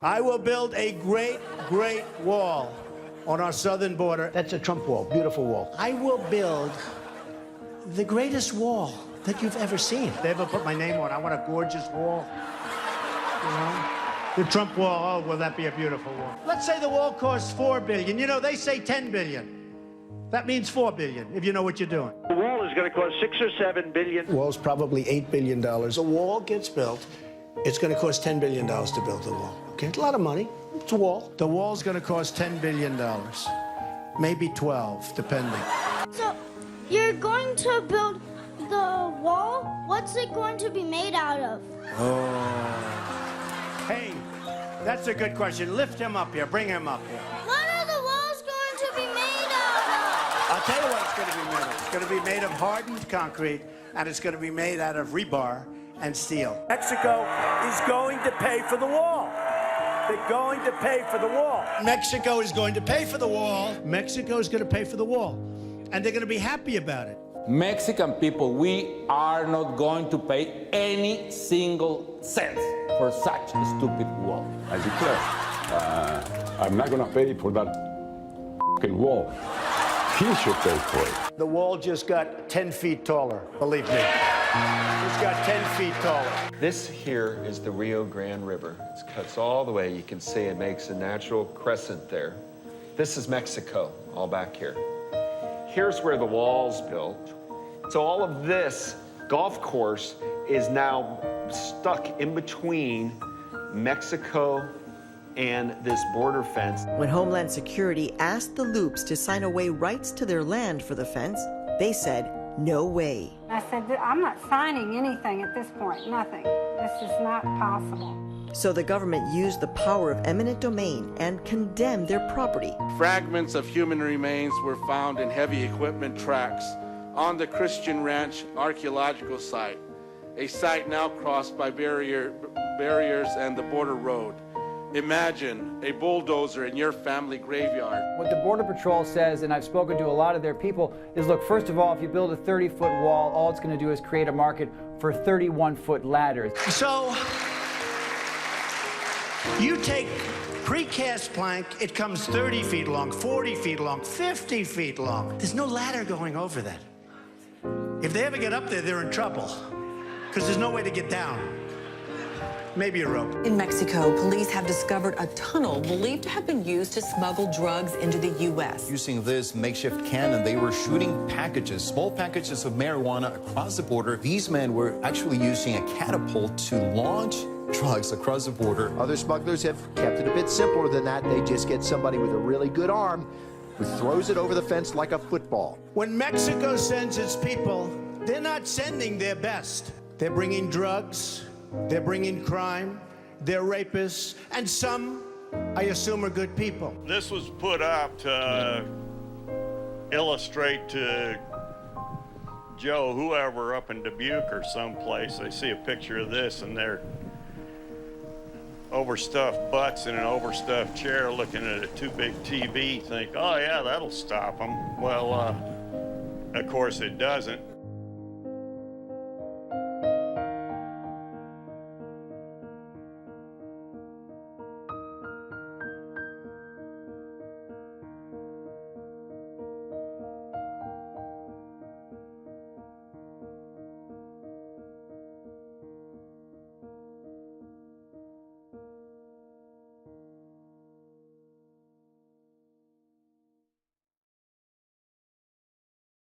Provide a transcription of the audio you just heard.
I will build a great, great wall on our southern border. That's a Trump wall, beautiful wall. I will build the greatest wall that you've ever seen. They ever put my name on, I want a gorgeous wall. You know? The Trump wall, oh, will that be a beautiful wall? Let's say the wall costs $4 billion. You know, they say $10 billion. That means $4 billion, if you know what you're doing. The wall is going to cost $6 or $7 billion. The wall's probably $8 billion. A wall gets built, it's going to cost $10 billion to build the wall. Okay, it's a lot of money. It's a wall. The wall's going to cost $10 billion. Maybe 12, depending. So, you're going to build the wall? What's it going to be made out of? Oh. Hey, that's a good question. Lift him up here. Bring him up here. What are the walls going to be made out of? I'll tell you what it's going to be made of. It's going to be made of hardened concrete, and it's going to be made out of rebar and steel. Mexico is going to pay for the wall. They're going to pay for the wall. Mexico is going to pay for the wall. Mexico is going to pay for the wall. And they're going to be happy about it. Mexican people, we are not going to pay any single cent for such a stupid wall. I declare, I'm not going to pay for that f***ing wall. He should pay for it. The wall just got 10 feet taller, believe me. It's got 10 feet taller. This here is the Rio Grande River. It cuts all the way. You can see it makes a natural crescent there. This is Mexico, all back here. Here's where the wall's built. So all of this golf course is now stuck in between Mexico and this border fence. When Homeland Security asked the Loops to sign away rights to their land for the fence, they said, no way. I said, I'm not signing anything at this point, nothing. This is not possible. So the government used the power of eminent domain and condemned their property. Fragments of human remains were found in heavy equipment tracks on the Christian Ranch archaeological site, a site now crossed by barriers and the border road. Imagine a bulldozer in your family graveyard. What the Border Patrol says, and I've spoken to a lot of their people, is look, first of all, if you build a 30-foot wall, all it's going to do is create a market for 31-foot ladders. So, you take precast plank, it comes 30 feet long, 40 feet long, 50 feet long. There's no ladder going over that. If they ever get up there, they're in trouble, because there's no way to get down. Maybe a rope. In Mexico, police have discovered a tunnel believed to have been used to smuggle drugs into the U.S. Using this makeshift cannon, they were shooting packages, small packages of marijuana across the border. These men were actually using a catapult to launch drugs across the border. Other smugglers have kept it a bit simpler than that. They just get somebody with a really good arm who throws it over the fence like a football. When Mexico sends its people, they're not sending their best. They're bringing drugs. They're bringing crime, they're rapists, and some, I assume, are good people. This was put up to illustrate to Joe, whoever up in Dubuque or someplace, they see a picture of this and they're overstuffed butts in an overstuffed chair looking at a too big TV, think, oh yeah, that'll stop them. Well, of course it doesn't.